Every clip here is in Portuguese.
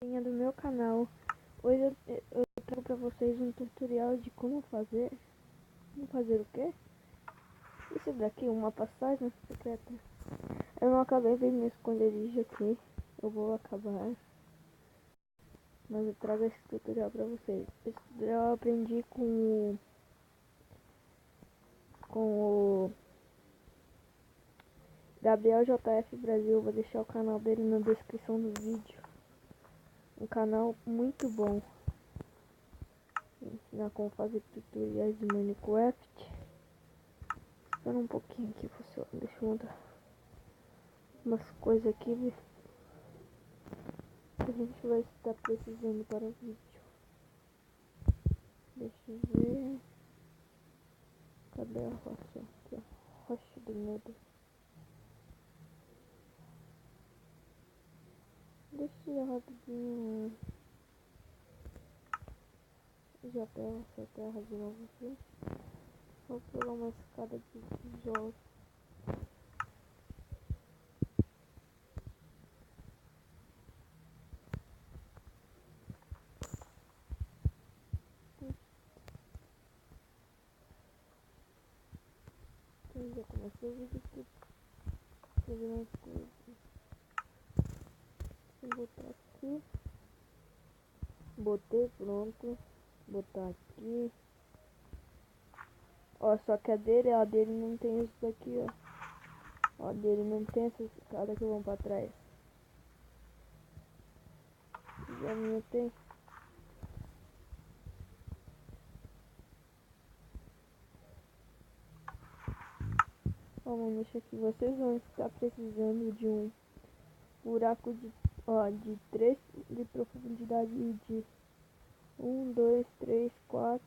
Do meu canal. Hoje eu trago para vocês um tutorial de como fazer o quê? Isso daqui, uma passagem secreta. Eu não acabei vendo meu esconderijo aqui. Eu vou acabar, mas eu trago esse tutorial para vocês. Esse tutorial eu aprendi com o Gabriel JF Brasil. Eu vou deixar o canal dele na descrição do vídeo. Um canal muito bom. Ensinar como fazer tutoriais de Minecraft. Espera um pouquinho aqui, pessoal. Deixa eu mudar umas coisas aqui que a gente vai estar precisando para o vídeo. Deixa eu ver. Cadê a rocha? Aqui, ó. Rocha do Nether. Deixa eu rapidinho. Já pego essa terra de novo aqui. Vou pegar uma escada de tijolos. Já comecei o vídeo aqui. Vou botar aqui. Botei, pronto. Botar aqui. Ó, só que a dele não tem isso daqui, ó. A dele não tem essa escada que vão pra trás. E a minha tem. Ó, mano, deixa aqui. Vocês vão estar precisando de um buraco de 3 de profundidade e de 1, 2, 3, 4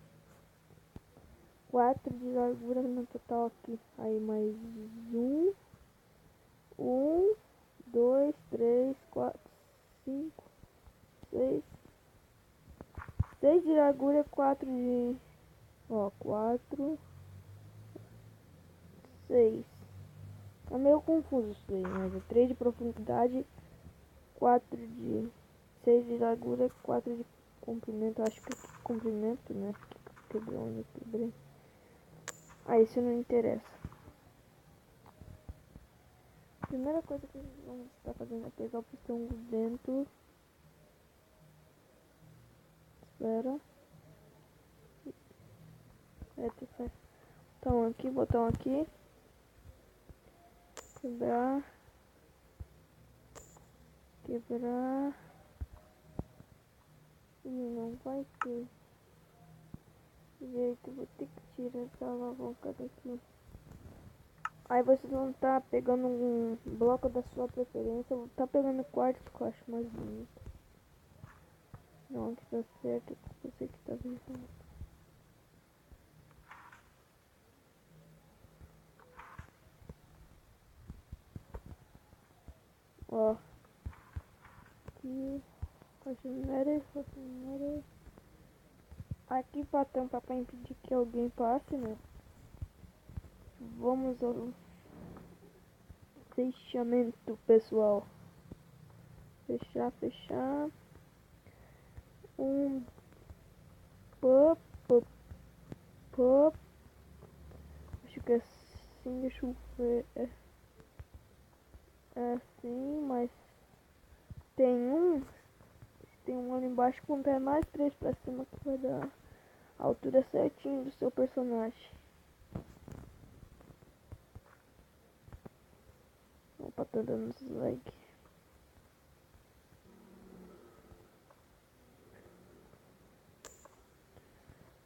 de largura no total aqui. Aí mais 2, 3, 4, 5, 6. 6 de largura, 4 de... Ó, 4, 6. Tá meio confuso isso aí, mas é 3 de profundidade, 4 de... 6 de largura, 4 de comprimento. Acho que é comprimento, né? Quebrei onde eu quebrei. Ah, isso não interessa. A primeira coisa que vamos estar fazendo é pegar o pistão dentro. Espera. Botão aqui. Quebrar. E não vai ter jeito. Vou ter que tirar essa alavanca daqui. Aí vocês vão estar pegando um bloco da sua preferência. Eu vou estar pegando quartzo, que eu acho mais bonito. Não, que tá certo. Você que tá vendo. Ó. Aqui. Rocha. Aqui pra tampar, pra impedir que alguém passe, né? Vamos ao fechamento, pessoal. Fechar. Pop. Acho que é assim, deixa eu ver. É assim, mas tem um ali embaixo com pé mais 3 pra cima que vai dar a altura certinho do seu personagem. Opa, tá dando dislike.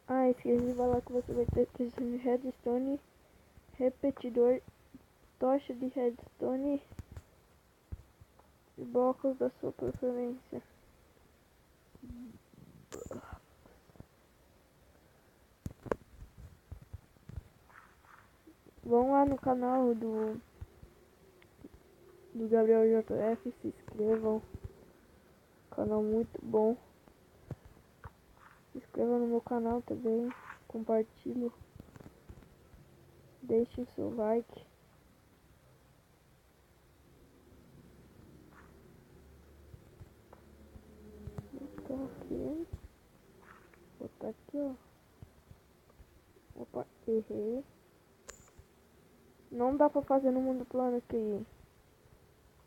Ah, esqueci de falar que você vai ter de redstone, repetidor, tocha de redstone e blocos da sua preferência. Vão lá no canal do Gabriel JF, se inscrevam. Canal muito bom. Se inscreva no meu canal também. Compartilhe. Deixe seu like. aqui, ó. Opa, errei. Não dá pra fazer no mundo plano aqui.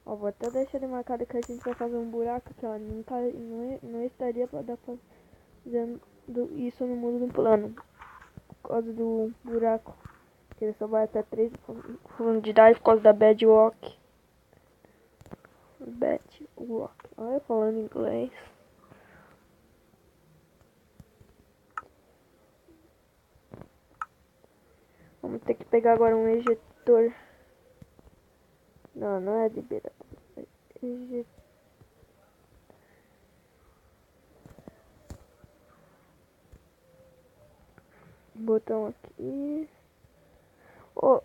Ó, vou até deixar ele marcado que a gente vai fazer um buraco aqui, ó. Não estaria pra dar pra fazer isso no mundo plano. Por causa do buraco. Que ele só vai até 3 profundidade por causa da bedrock. Bedrock. Olha eu falando inglês. Vamos ter que pegar agora um ejetor. Não, não é de beira. Botão aqui. Oh,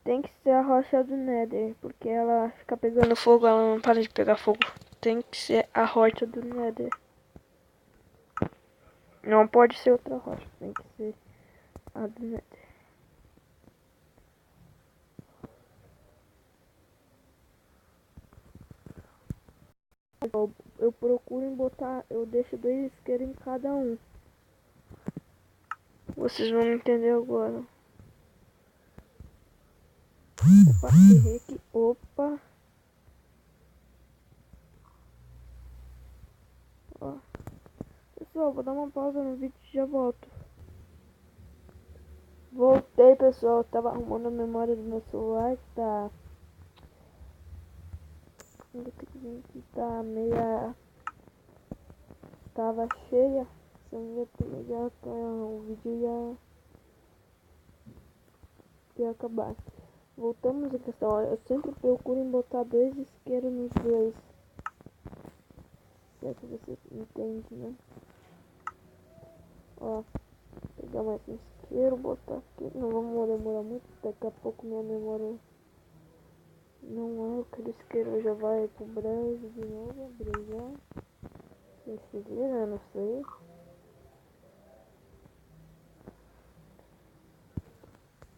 tem que ser a rocha do Nether, porque ela fica pegando fogo, ela não para de pegar fogo. Tem que ser a rocha do Nether. Não pode ser outra rocha, tem que ser a do Nether. Eu procuro em botar, eu deixo 2 isqueiros em cada um. Vocês vão entender agora. Opa, errei aqui. Opa. Ó. Pessoal, vou dar uma pausa no vídeo e já volto. Voltei, pessoal. Tava arrumando a memória do meu celular, que tá... que tá meia... Tava cheia. Se eu ia ter, o vídeo ia acabar. Voltamos à questão. Olha, eu sempre procuro em botar 2 isqueiros nos dois. Se é que você entende, né? Ó, pegar mais um isqueiro, botar aqui. Não vamos demorar muito, daqui a pouco minha memória não é aquele isqueiro, já vai pro brejo de novo, brilhar. Quem se vira, não sei.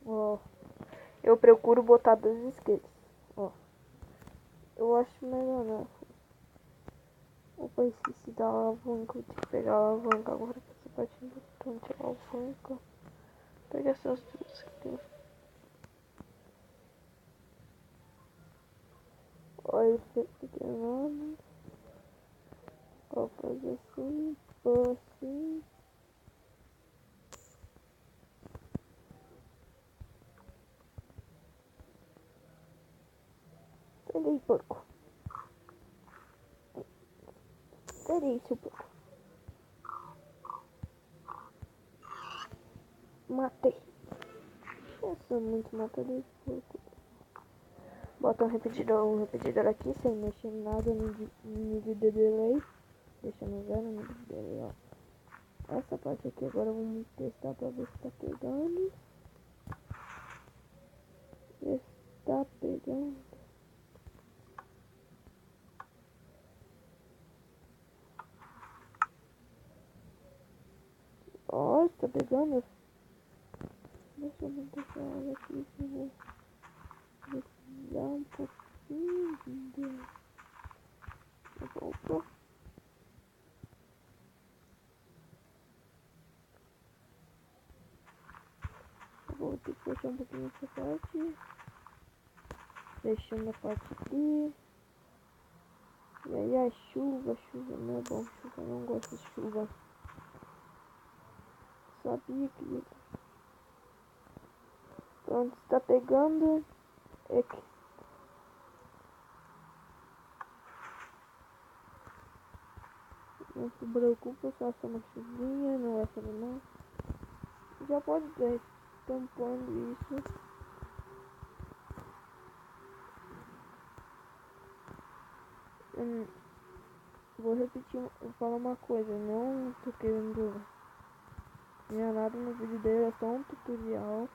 Ó, eu procuro botar 2 isqueiros. Ó, eu acho melhor, né? Opa, esqueci da alavanca, vou ter que pegar a alavanca agora pra essa parte importante, a alavanca. Pega essas duas aqui. Olha esse aqui nome. Vou fazer assim, pôr assim. Sai daí, porco. Sai daí, seu porco. Matei. Eu sou muito matador de porco. Bota um repetidor aqui, sem mexer em nada no nível de delay. Deixa no zero no nível de delay, ó. Essa parte aqui agora vamos testar pra ver se tá pegando. Está pegando. Ó, está pegando. Deixa eu deixar ela aqui, que eu vou precisar um pouquinho de... Opa. Eu vou ter que fechar um pouquinho essa parte. Fechando a parte aqui. E aí a chuva não é bom. Chuva, eu não gosto de chuva. Sabia que... Pronto, está pegando. É que... Não se preocupa, só uma chuvinha, não vai fazer mal. Já pode ver tampando isso. Vou repetir, vou falar uma coisa, não tô querendo ganhar nada no vídeo dele, é só um tutorial.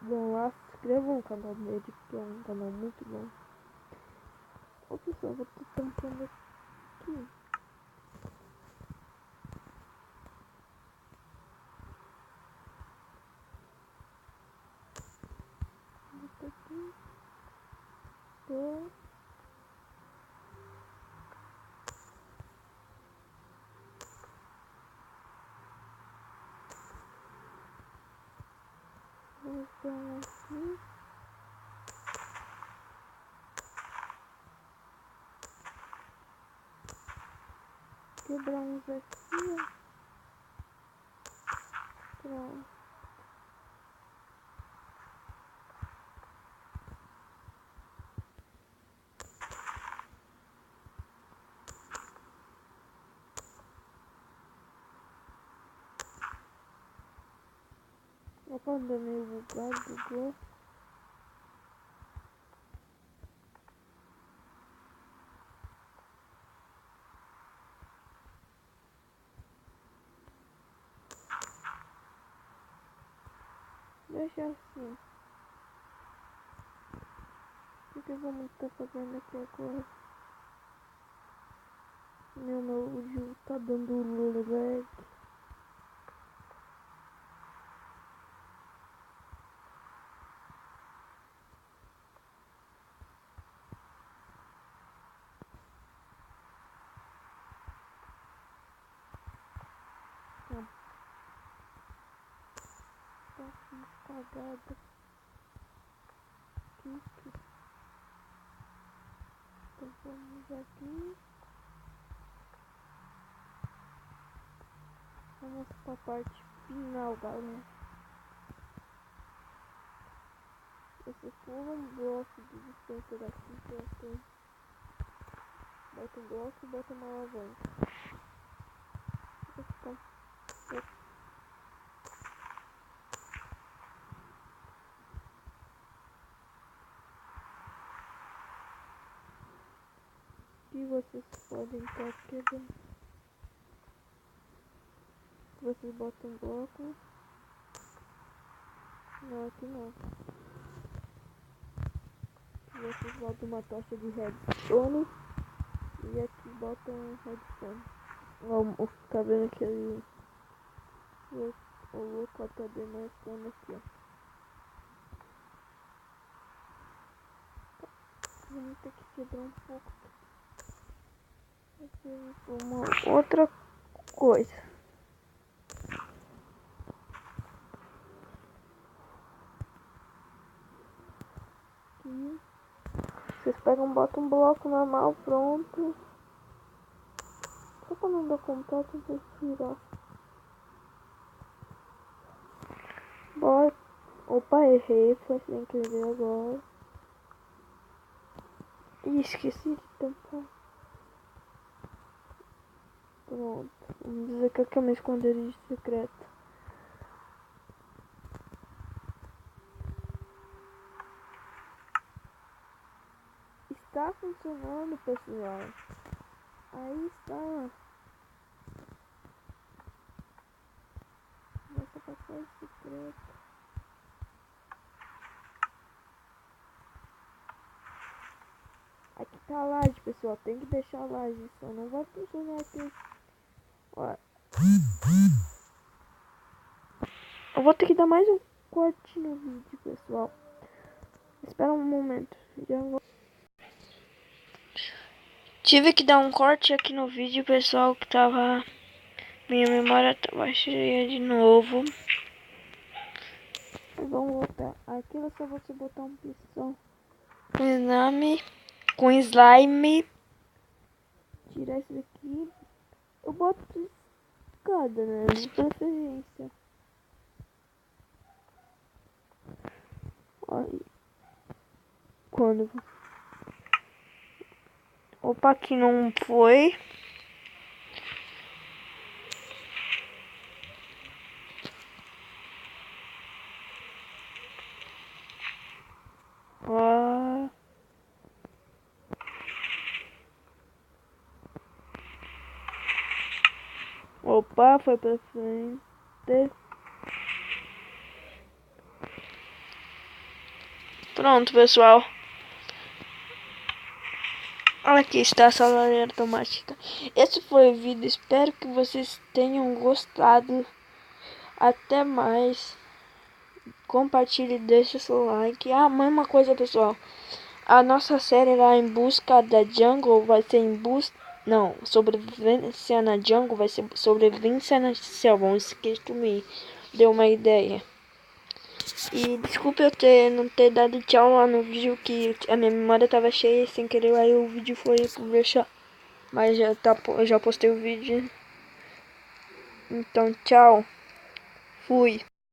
Vão lá, se inscrevam no canal dele, porque é um canal muito bom. Ô pessoal, vou tô tampando aqui. Aqui. Tô. quebrar uns aqui, ó. Pronto. Opa, andou meio bugou. Deixa assim. O que vamos estar fazendo aqui agora? Meu jogo tá dando lag. Tá cagada. Aqui. Então vamos aqui. Vamos pra parte final, galera. Você pula um bloco de distância daqui pra frente. Bota um bloco e bota uma alavanca. E vocês podem estar quebrando. Vocês botam um bloco. Não, aqui não. Vocês botam uma tocha de redstone. E aqui botam um redstone. Vamos ficar vendo que ele... O local tá demarcando aqui, ó. Vamos ter que quebrar um pouco. Uma outra coisa. Aqui. Vocês pegam, botam um bloco normal, pronto. Só pra não dar contato, eu vou tirar. Bora. Opa, errei, foi sem querer agora. Ih, esqueci de tampar. Pronto. Vamos dizer que aqui é meu esconderijo secreto. Está funcionando, pessoal. Aí está. Nossa passagem secreta. Aqui tá a laje, pessoal. Tem que deixar a laje. Só não vai funcionar aqui. Ó. Eu vou ter que dar mais um corte no vídeo, pessoal. Espera um momento. Já vou. Tive que dar um corte aqui no vídeo, pessoal, que tava... Minha memória tava cheia de novo. Vamos voltar. Aqui é só você botar um pistão com slime. Tirar isso daqui. Eu boto escada, né? De preferência. Olha. Quando... Opa, aqui não foi. Ó. Opa, foi pra frente. Pronto, pessoal. Olha aqui está a salareira automática. Esse foi o vídeo. Espero que vocês tenham gostado. Até mais. Compartilhe, deixe seu like. Ah, mais uma coisa, pessoal. A nossa série lá em busca da jungle vai ser em busca... Não, sobrevivência na jungle vai ser sobrevivência na selva. Isso que tu me deu uma ideia. E desculpa eu não ter dado tchau lá no vídeo, que a minha memória tava cheia sem querer, aí o vídeo foi conversar. Mas eu já postei o vídeo. Então, tchau. Fui.